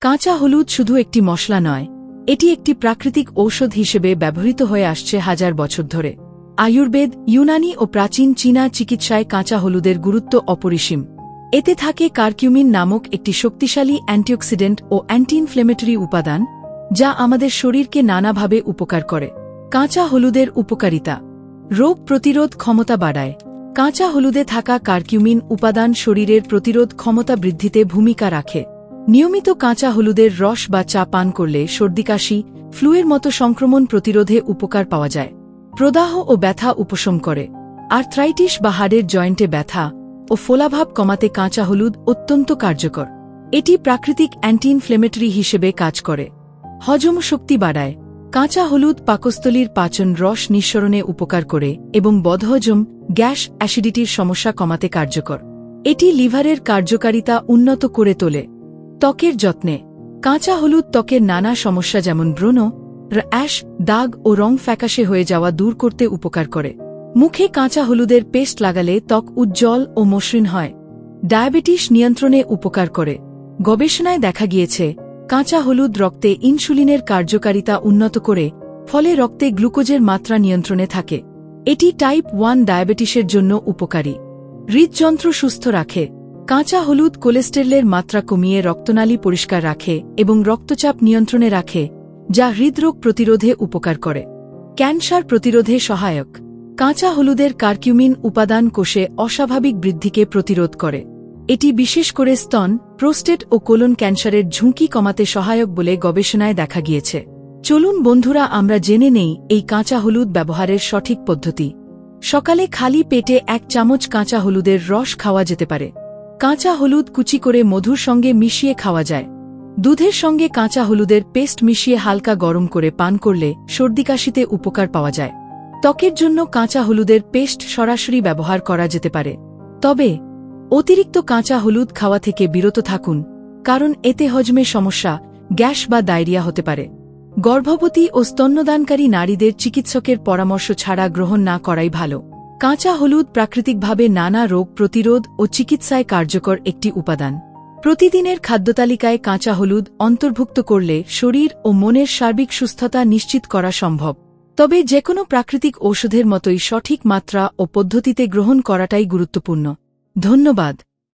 কাঁচা হলুদ শুধু একটি মশলা নয়, এটি একটি প্রাকৃতিক ঔষধ হিসেবে ব্যবহৃত হয়ে আসছে হাজার বছর ধরে। আয়ুর্বেদ, ইউনানি ও প্রাচীন চীনা চিকিৎসায় কাঁচা হলুদের গুরুত্ব অপরিসীম। এতে থাকে কারকিউমিন নামক একটি শক্তিশালী অ্যান্টিঅক্সিডেন্ট ও অ্যান্টি ইনফ্লেমেটরি উপাদান, যা আমাদের শরীরকে নানাভাবে উপকার করে। কাঁচা হলুদের উপকারিতা: রোগ প্রতিরোধ ক্ষমতা বাড়ায়। কাঁচা হলুদে থাকা কারকিউমিন উপাদান শরীরের প্রতিরোধ ক্ষমতা বৃদ্ধিতে ভূমিকা রাখে। নিয়মিত কাঁচা হলুদের রস বা চা পান করলে সর্দিকাশি, ফ্লুয়ের মতো সংক্রমণ প্রতিরোধে উপকার পাওয়া যায়। প্রদাহ ও ব্যথা উপশম করে। আর্থ্রাইটিস বা হাড়ের জয়েন্টে ব্যথা ও ফোলাভাব কমাতে কাঁচা হলুদ অত্যন্ত কার্যকর। এটি প্রাকৃতিক অ্যান্টি ইনফ্লেমেটরি হিসেবে কাজ করে। হজম শক্তি বাড়ায়। কাঁচা হলুদ পাকস্থলীর পাচন রস নিঃসরণে উপকার করে এবং বদহজম, গ্যাস, অ্যাসিডিটির সমস্যা কমাতে কার্যকর। এটি লিভারের কার্যকারিতা উন্নত করে তোলে। ত্বকের যত্নে কাঁচা হলুদ ত্বকের নানা সমস্যা যেমন ব্রণ, অ্যাশ, দাগ ও রং ফ্যাকাশে হয়ে যাওয়া দূর করতে উপকার করে। মুখে কাঁচা হলুদের পেস্ট লাগালে ত্বক উজ্জ্বল ও মসৃণ হয়। ডায়াবেটিস নিয়ন্ত্রণে উপকার করে। গবেষণায় দেখা গিয়েছে, কাঁচা হলুদ রক্তে ইনসুলিনের কার্যকারিতা উন্নত করে, ফলে রক্তে গ্লুকোজের মাত্রা নিয়ন্ত্রণে থাকে। এটি টাইপ 1 ডায়াবেটিসের জন্য উপকারী। হৃদযন্ত্র সুস্থ রাখে। কাঁচা হলুদ কোলেস্টেরলের মাত্রা কমিয়ে রক্তনালী পরিষ্কার রাখে এবং রক্তচাপ নিয়ন্ত্রণে রাখে, যা হৃদরোগ প্রতিরোধে উপকার করে। ক্যান্সার প্রতিরোধে সহায়ক। কাঁচা হলুদের কারকিউমিন উপাদান কোষে অস্বাভাবিক বৃদ্ধিকে প্রতিরোধ করে। এটি বিশেষ করে স্তন, প্রোস্টেট ও কোলন ক্যান্সারের ঝুঁকি কমাতে সহায়ক বলে গবেষণায় দেখা গিয়েছে। চলুন বন্ধুরা, আমরা জেনে নেই এই কাঁচা হলুদ ব্যবহারের সঠিক পদ্ধতি। সকালে খালি পেটে 1 চামচ কাঁচা হলুদের রস খাওয়া যেতে পারে। কাঁচা হলুদ কুচি করে মধুর সঙ্গে মিশিয়ে খাওয়া যায়। দুধের সঙ্গে কাঁচা হলুদের পেস্ট মিশিয়ে হালকা গরম করে পান করলে সর্দিকাশিতে উপকার পাওয়া যায়। ত্বকের জন্য কাঁচা হলুদের পেস্ট সরাসরি ব্যবহার করা যেতে পারে। তবে অতিরিক্ত কাঁচা হলুদ খাওয়া থেকে বিরত থাকুন, কারণ এতে হজমে সমস্যা, গ্যাস বা ডায়রিয়া হতে পারে। গর্ভবতী ও স্তন্যদানকারী নারীদের চিকিৎসকের পরামর্শ ছাড়া গ্রহণ না করাই ভালো। কাঁচা হলুদ প্রাকৃতিকভাবে নানা রোগ প্রতিরোধ ও চিকিৎসায় কার্যকর একটি উপাদান। প্রতিদিনের খাদ্যতালিকায় কাঁচা হলুদ অন্তর্ভুক্ত করলে শরীর ও মনের সার্বিক সুস্থতা নিশ্চিত করা সম্ভব। তবে যেকোনো প্রাকৃতিক ঔষধের মতোই সঠিক মাত্রা ও পদ্ধতিতে গ্রহণ করাটাই গুরুত্বপূর্ণ। ধন্যবাদ।